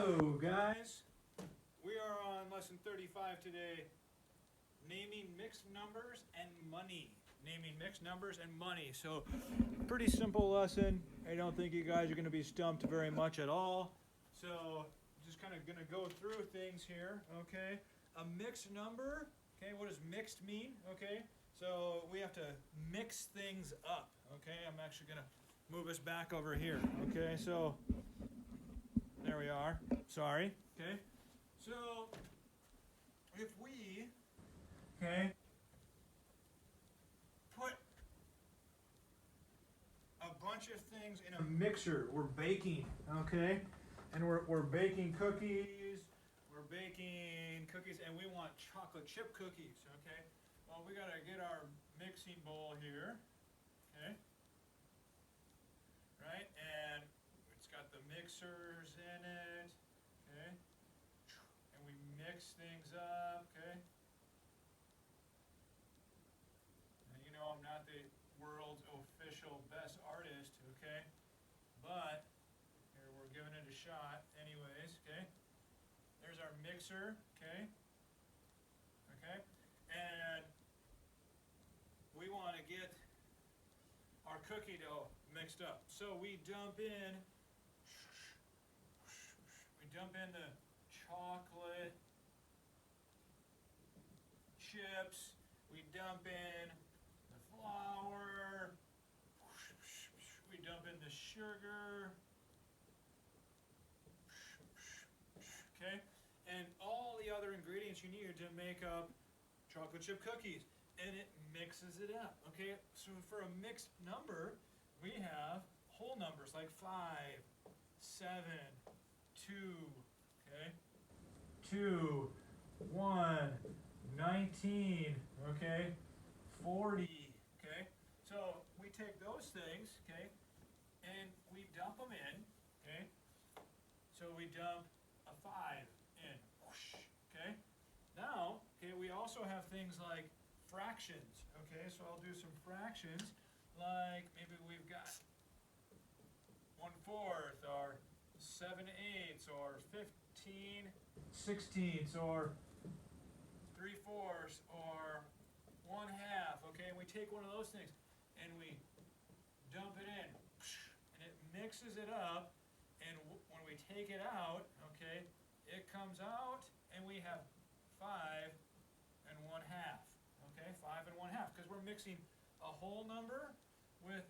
Hello guys, we are on lesson 35 today, naming mixed numbers and money. Naming mixed numbers and money. So pretty simple lesson. I don't think you guys are going to be stumped very much at all. So just kind of going to go through things here, okay? A mixed number, okay, what does mixed mean, okay? So we have to mix things up, okay? I'm actually going to move us back over here, okay? So there we are. Sorry. Okay. So if we put a bunch of things in a mixer, we're baking, okay? And we're baking cookies. We're baking cookies and we want chocolate chip cookies, okay? Well, we got to get our mixing bowl here. Okay? Right? And it's got the mixers in it, okay? And we mix things up, okay? And you know I'm not the world's official best artist, okay? But here we're giving it a shot anyways, okay? There's our mixer, okay? Okay? And we want to get our cookie dough mixed up. So we dump in the chocolate chips, we dump in the flour, we dump in the sugar, okay? And all the other ingredients you need to make up chocolate chip cookies. And it mixes it up, okay? So for a mixed number, we have whole numbers like 5, 7, 2, okay? 2, 1, 19, okay? 40, okay? So we take those things, okay, and we dump them in, okay? So we dump a 5 in, okay? Now, okay, we also have things like fractions, okay? So I'll do some fractions, like maybe we've got 1/4 or 7/8 or 15/16 or 3/4 or 1/2, okay? And we take one of those things and we dump it in, and it mixes it up, and when we take it out, okay, it comes out and we have 5 and 1/2. Okay, 5 and 1/2, because we're mixing a whole number with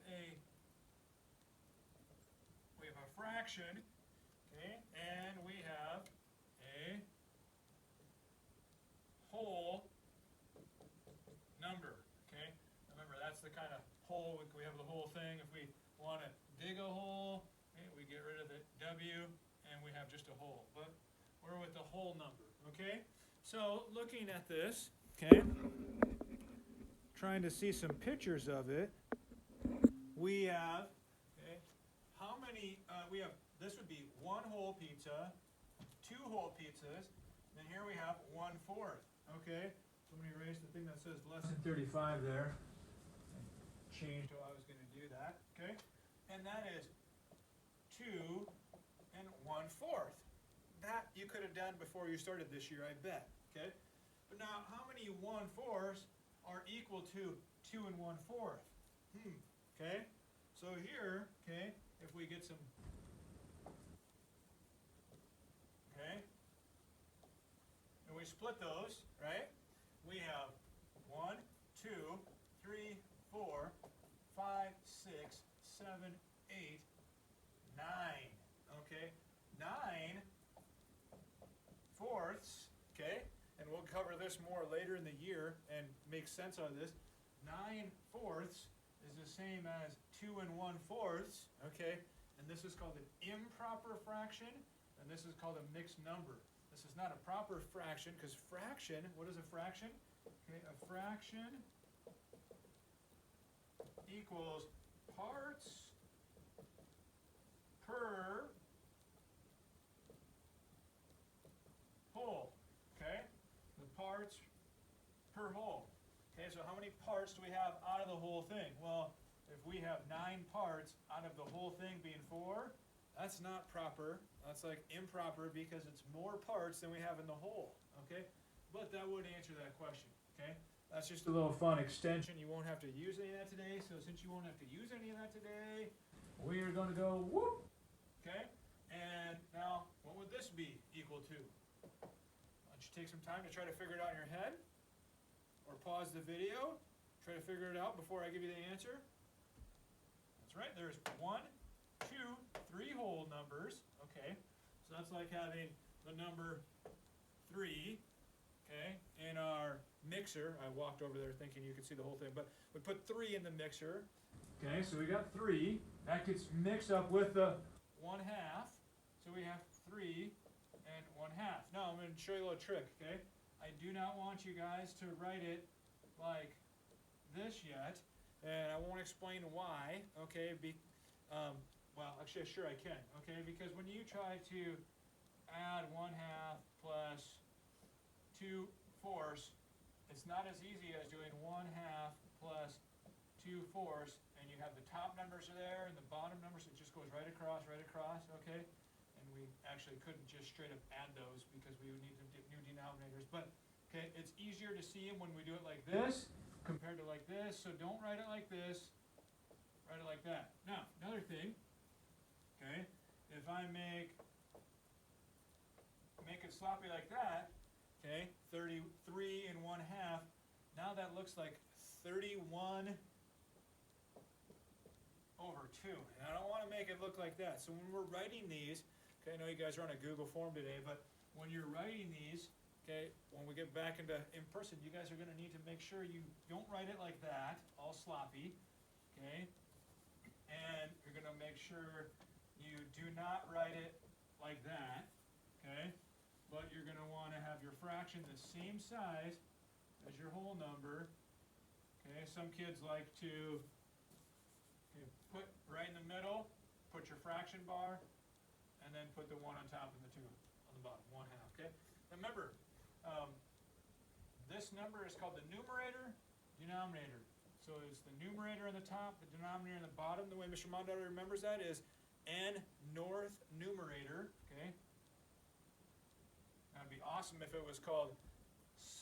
we have a fraction, okay, and we have a whole number, okay. Remember, that's the kind of whole, we have the whole thing. If we want to dig a hole, okay, we get rid of the W and we have just a hole, but we're with the whole number, okay. So looking at this, okay, trying to see some pictures of it, we have, okay, how many, we have, this would be 1 whole pizza, 2 whole pizzas, and then here we have 1/4, okay? Somebody erased the thing that says lesson 35 there. I changed how I was going to do that, okay? And that is 2 and 1/4. That you could have done before you started this year, I bet, okay? But now, how many 1/4s are equal to 2 and 1/4? Okay? So here, okay, if we get some, okay, and we split those, right? We have 1, 2, 3, 4, 5, 6, 7, 8, 9, okay? 9/4, okay? And we'll cover this more later in the year and make sense out of this. 9/4 is the same as 2 and 1/4, okay? And this is called an improper fraction, and this is called a mixed number. This is not a proper fraction, because fraction, what is a fraction? Okay, a fraction equals parts per whole, okay? The parts per whole. Okay, so how many parts do we have out of the whole thing? Well, if we have 9 parts out of the whole thing being 4, That's not proper. That's like improper because it's more parts than we have in the whole, okay? But that would answer that question, okay? That's just a little fun extension. You won't have to use any of that today. So since you won't have to use any of that today, we are going to go whoop, okay? And now, what would this be equal to? Why don't you take some time to try to figure it out in your head? Or pause the video, try to figure it out before I give you the answer. That's right, there's 1, 2, 3 whole numbers, okay? So that's like having the number 3, okay, in our mixer. I walked over there thinking you could see the whole thing, but we put 3 in the mixer. Okay, so we got 3. That gets mixed up with the 1/2. So we have 3 and 1/2. Now I'm going to show you a little trick, okay? I do not want you guys to write it like this yet, and I won't explain why, okay? Well, actually, sure I can, okay? Because when you try to add 1/2 plus 2/4, it's not as easy as doing 1/2 plus 2/4, and you have the top numbers are there and the bottom numbers, it just goes right across, okay? And we actually couldn't just straight up add those because we would need to get new denominators. But, okay, it's easier to see them when we do it like this compared to like this. So don't write it like this, write it like that. Now, another thing, okay, if I make it sloppy like that, okay, 33 and 1/2, now that looks like 31 over 2. And I don't want to make it look like that. So when we're writing these, okay, I know you guys are on a Google form today, but when you're writing these, okay, when we get back into in person, you guys are going to need to make sure you don't write it like that, all sloppy, okay? And you're going to make sure you do not write it like that, okay? But you're going to want to have your fraction the same size as your whole number, okay? Some kids like to put right in the middle, put your fraction bar, and then put the 1 on top and the 2 on the bottom, 1/2, okay? Now remember, this number is called the numerator, denominator. So it's the numerator on the top, the denominator on the bottom. The way Mr. Mondauer remembers that is n north numerator, okay? That'd be awesome if it was called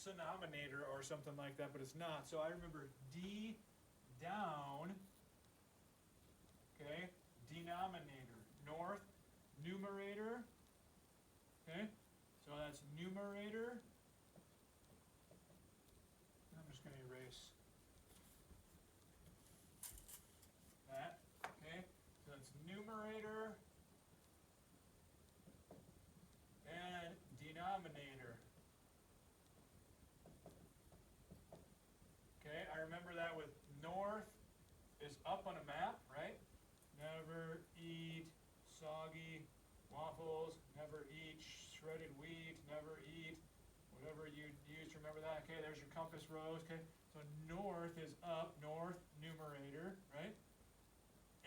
denominator or something like that, but it's not. So I remember d down, okay, denominator, north numerator, okay? So that's numerator. I'm just going to erase that, okay? So that's numerator and denominator. Okay, I remember that with north is up on a map, right? Never eat soggy waffles, never eat shredded wheat, never eat whatever you use. Remember that? Okay, there's your compass rose. Okay, so north is up, north numerator, right?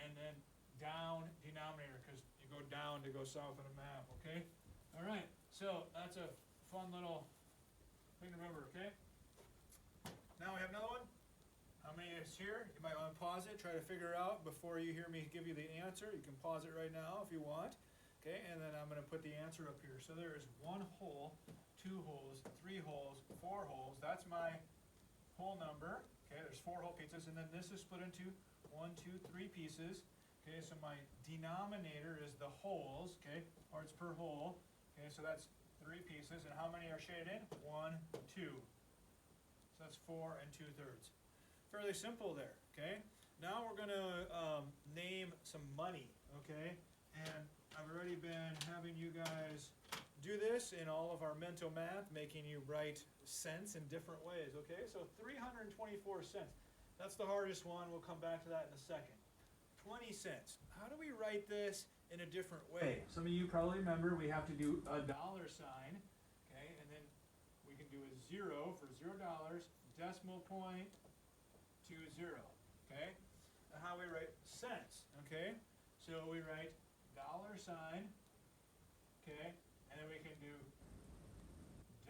And then down denominator, because you go down to go south on a map. Okay. All right. So that's a fun little thing to remember. Okay. Now we have another one. How many is here? You might want to pause it, try to figure out before you hear me give you the answer. You can pause it right now if you want. Okay, and then I'm going to put the answer up here. So there is 1 whole, 2 wholes, 3 wholes, 4 wholes. That's my whole number. Okay, there's 4 whole pizzas, and then this is split into 1, 2, 3 pieces. Okay, so my denominator is the wholes, okay, parts per whole. Okay, so that's 3 pieces, and how many are shaded in? 1, 2. So that's 4 2/3. Fairly simple there, okay? Now we're going to name some money, okay? And I've already been having you guys do this in all of our mental math, making you write cents in different ways, okay? So 324 cents. That's the hardest one. We'll come back to that in a second. 20 cents. How do we write this in a different way? Some of you probably remember we have to do a dollar sign, okay? And then we can do a 0 for $0, decimal point to 0, okay? And how we write cents, okay? So we write dollar sign, okay? And then we can do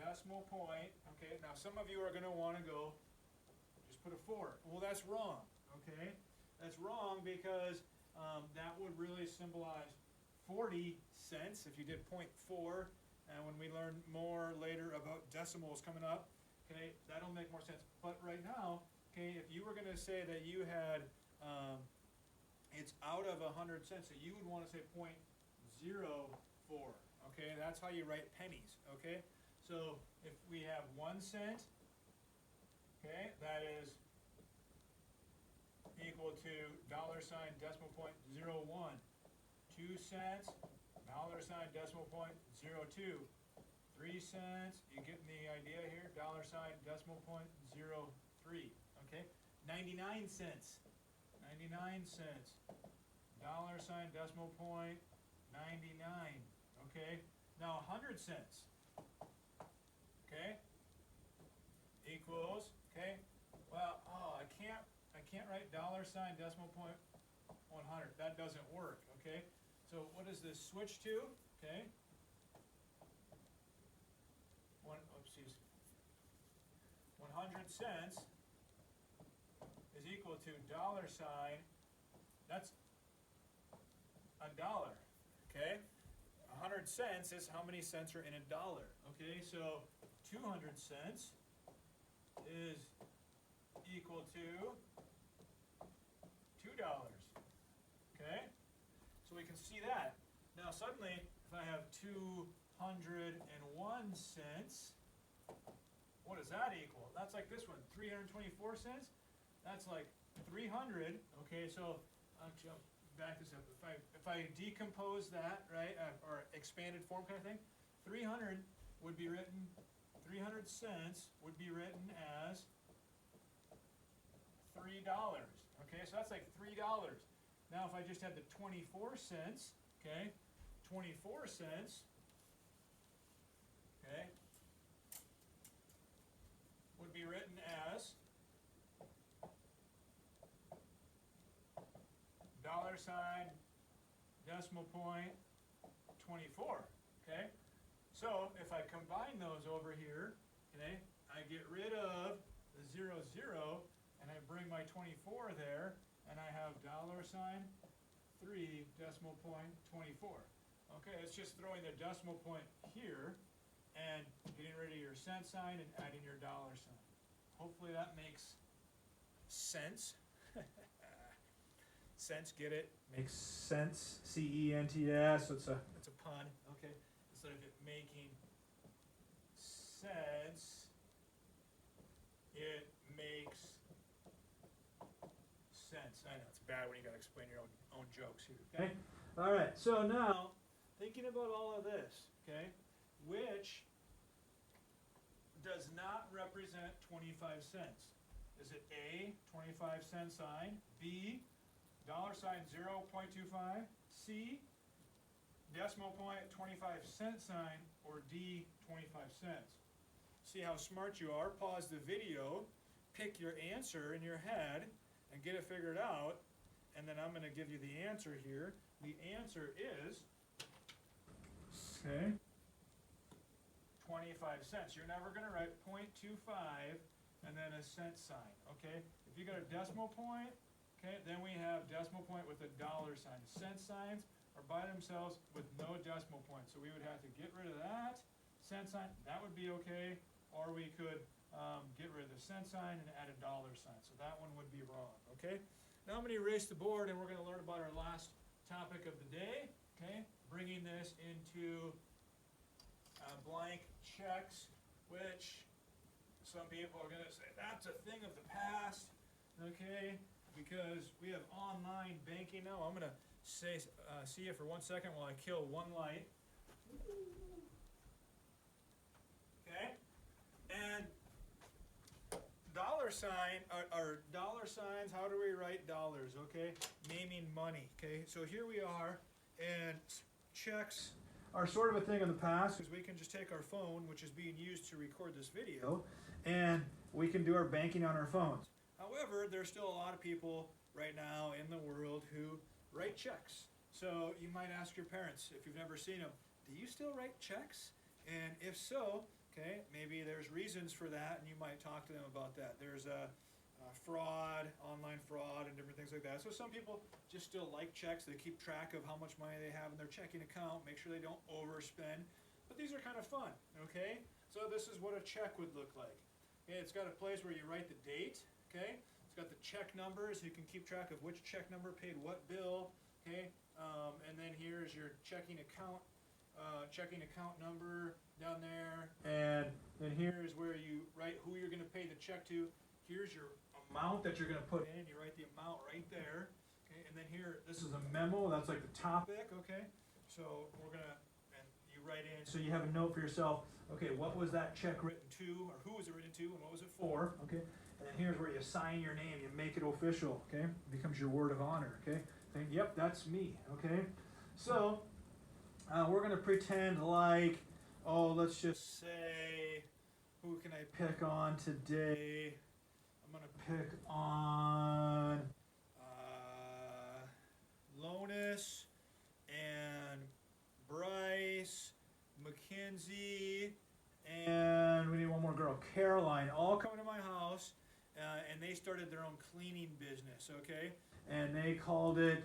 decimal point, okay? Now some of you are going to want to go, just put a 4. Well, that's wrong, okay? That's wrong because that would really symbolize 40 cents if you did 0.4. And when we learn more later about decimals coming up, okay, that'll make more sense. But right now, okay, if you were going to say that you had, it's out of 100 cents, so you would want to say 0.04. Okay, that's how you write pennies. Okay, so if we have 1 cent, okay, that is equal to $decimal point 0.01. 2 cents, $decimal point 0.02. 3 cents, you getting the idea here? $decimal point 0.03. Okay, 99 cents. 99 cents. $decimal point 99. Okay, now 100 cents. Okay, equals. Okay, well, oh, I can't write $decimal point 100. That doesn't work. Okay, so what does this switch to? Okay, 100 cents is equal to $. That's $1. Okay, 100 cents is how many cents are in $1. Okay, so 200 cents is equal to $2. Okay, so we can see that. Now suddenly, if I have 201 cents, what does that equal? That's like this one, 324 cents. That's like 300. Okay, so I'll back this up. If I decompose that, right, or expanded form kind of thing, 300 would be written. 300 cents would be written as $3. Okay, so that's like $3. Now if I just had the 24 cents, okay, 24 cents, okay, would be written as $decimal point 24. Okay, so if I combine those over here, okay, I get rid of the 0, 0, and I bring my 24 there, and I have $3 decimal point 24. Okay, it's just throwing the decimal point here and getting rid of your cent sign and adding your $sign. Hopefully that makes sense. Sense, get it? Makes sense. C-E-N-T-S. So it's a pun. Okay. Instead of it making sense, it makes sense. I know it's bad when you got to explain your own jokes here. Okay. All right. So now, thinking about all of this, okay, which does not represent 25 cents? Is it A, 25 cent sign, B, $sign 0.25, C, decimal point 25 cent sign, or D, 25 cents? See how smart you are? Pause the video, pick your answer in your head, and get it figured out, and then I'm going to give you the answer here. The answer is, okay, 25 cents. You're never going to write 0.25 and then a cent sign, okay? If you got a decimal point, okay, then we have decimal point with a $sign. Cent signs are by themselves with no decimal point, so we would have to get rid of that cent sign. That would be okay, or we could get rid of the cent sign and add a $sign. So that one would be wrong, okay? Now I'm going to erase the board, and we're going to learn about our last topic of the day, okay? Bringing this into blank checks, which some people are going to say, that's a thing of the past, okay? Because we have online banking now. I'm going to see you for 1 second while I kill one light. Okay? And $sign, or $signs, how do we write dollars, okay? Naming money, okay? So here we are, and checks are sort of a thing of the past, because we can just take our phone, which is being used to record this video, and we can do our banking on our phones. However, there's still a lot of people right now in the world who write checks. So you might ask your parents, if you've never seen them, do you still write checks? And if so, okay, maybe there's reasons for that, and you might talk to them about that. There's fraud, online fraud, and different things like that. So some people just still like checks. They keep track of how much money they have in their checking account, make sure they don't overspend. But these are kind of fun, okay? So this is what a check would look like. Okay, it's got a place where you write the date, okay? It's got the check number, so you can keep track of which check number paid what bill, okay? And then here's your checking account number down there. And then here's where you write who you're gonna pay the check to. Here's your amount that you're gonna put in. You write the amount right there. Okay, and then here, this is a memo. That's like the topic. Okay, so we're gonna, and you write in. So you have a note for yourself. Okay, what was that check written to, or who was it written to, and what was it for? Okay, and then here's where you sign your name. You make it official. Okay, it becomes your word of honor. Okay, saying, yep, that's me. Okay, so we're gonna pretend like, oh, let's just say, who can I pick on today? I'm gonna pick on Lonis and Bryce, Mackenzie, and we need one more girl, Caroline, all coming to my house, and they started their own cleaning business, okay? And they called it,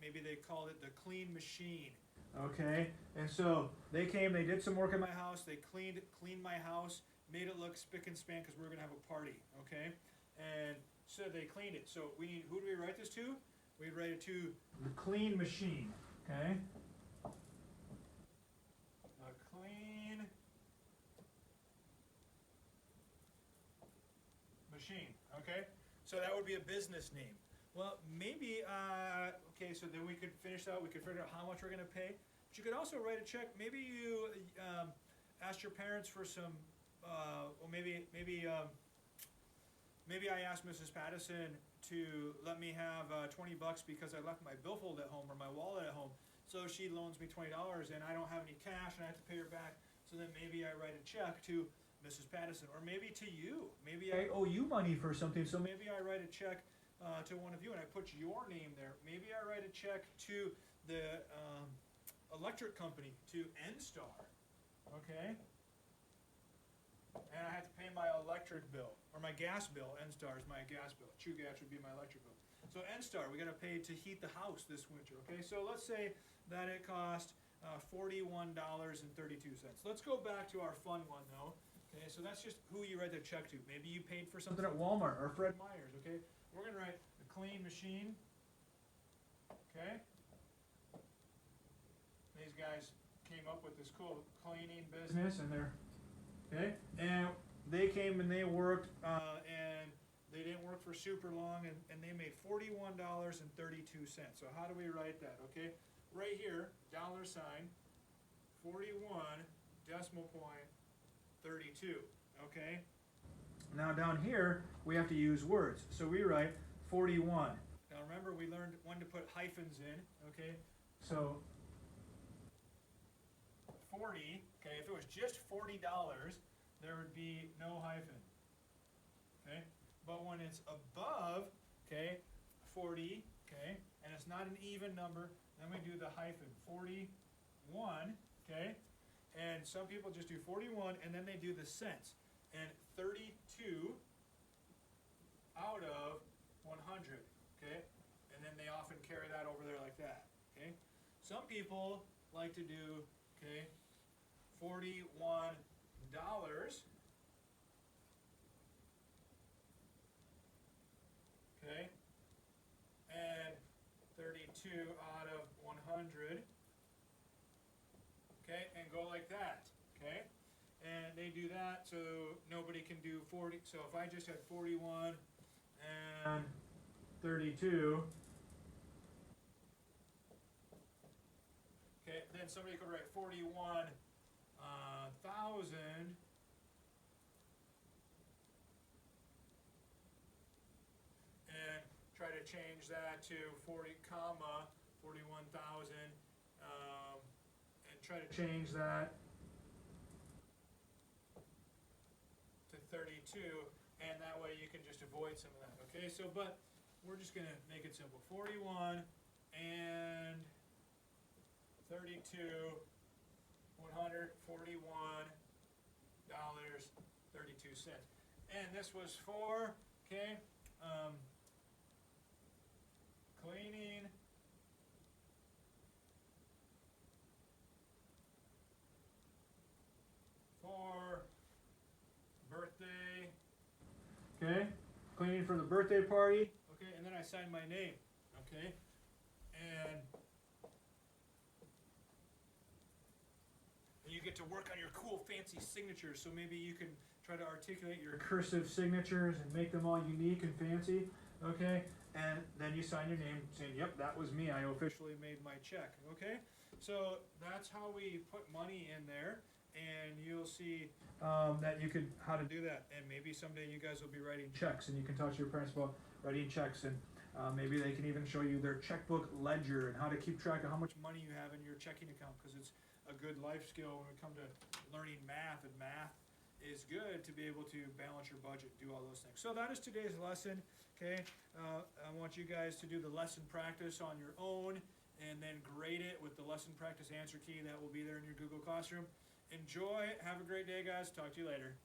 maybe they called it the Clean Machine, okay? And so they came, they did some work in my house, they cleaned my house, made it look spick and span because we were going to have a party, okay? And so they cleaned it. So we need, who do we write this to? We write it to the Clean Machine, okay? A Clean Machine, okay? So that would be a business name. Well, maybe, okay, so then we could finish out, we could figure out how much we're going to pay. But you could also write a check. Maybe you asked your parents for some, or maybe I asked Mrs. Pattison to let me have $20 because I left my billfold at home or my wallet at home. So she loans me $20 and I don't have any cash and I have to pay her back. So then maybe I write a check to Mrs. Pattison, or maybe to you. Maybe I owe you money for something, so maybe I write a check to one of you and I put your name there. Maybe I write a check to the electric company, to N-Star, okay? And I have to pay my electric bill, or my gas bill. N-Star is my gas bill. True Gas would be my electric bill. So N-Star, we got to pay to heat the house this winter, okay? So let's say that it cost $41.32. Let's go back to our fun one, though. Okay, so that's just who you write the check to. Maybe you paid for something at Walmart or Fred Meyer's, okay? We're going to write the Clean Machine, okay? These guys came up with this cool cleaning business, and they're, okay? And they came and they worked, and they didn't work for super long, and they made $41.32. So how do we write that, okay? Right here, $, 41, decimal point, 32, okay? Now down here, we have to use words. So we write 41. Now remember, we learned when to put hyphens in, okay? So 40, okay, if it was just $40, there would be no hyphen, okay? But when it's above, okay, 40, okay, and it's not an even number, then we do the hyphen, 41, okay? And some people just do 41 and then they do the cents. And 32 out of 100, okay? And then they often carry that over there like that, okay? Some people like to do, okay, $41, okay? And 32 out of 100, okay? And go like that, okay? And they do that so nobody can do 40. So if I just had 41 and 32, okay, then somebody could write 41,000 and try to change that to 40 comma 41,000 and try to change that to 32, and that way you can just avoid some of that, okay? So, but we're just going to make it simple. 41 and 32, $141.32. And this was for, Okay, cleaning for birthday. Okay, cleaning for the birthday party. Okay, and then I sign my name. Okay, and you get to work on your cool fancy signatures. So maybe you can try to articulate your cursive signatures and make them all unique and fancy. Okay, and then you sign your name saying, yep, that was me. I officially made my check. Okay, so that's how we put money in there. And you'll see that you could how to do that. And maybe someday you guys will be writing checks, and you can talk to your parents about writing checks, and maybe they can even show you their checkbook ledger and how to keep track of how much money you have in your checking account, because it's a good life skill when we come to learning math, and math is good to be able to balance your budget, do all those things. So that is today's lesson. Okay, I want you guys to do the lesson practice on your own, and then grade it with the lesson practice answer key that will be there in your Google Classroom. Enjoy. Have a great day, guys. Talk to you later.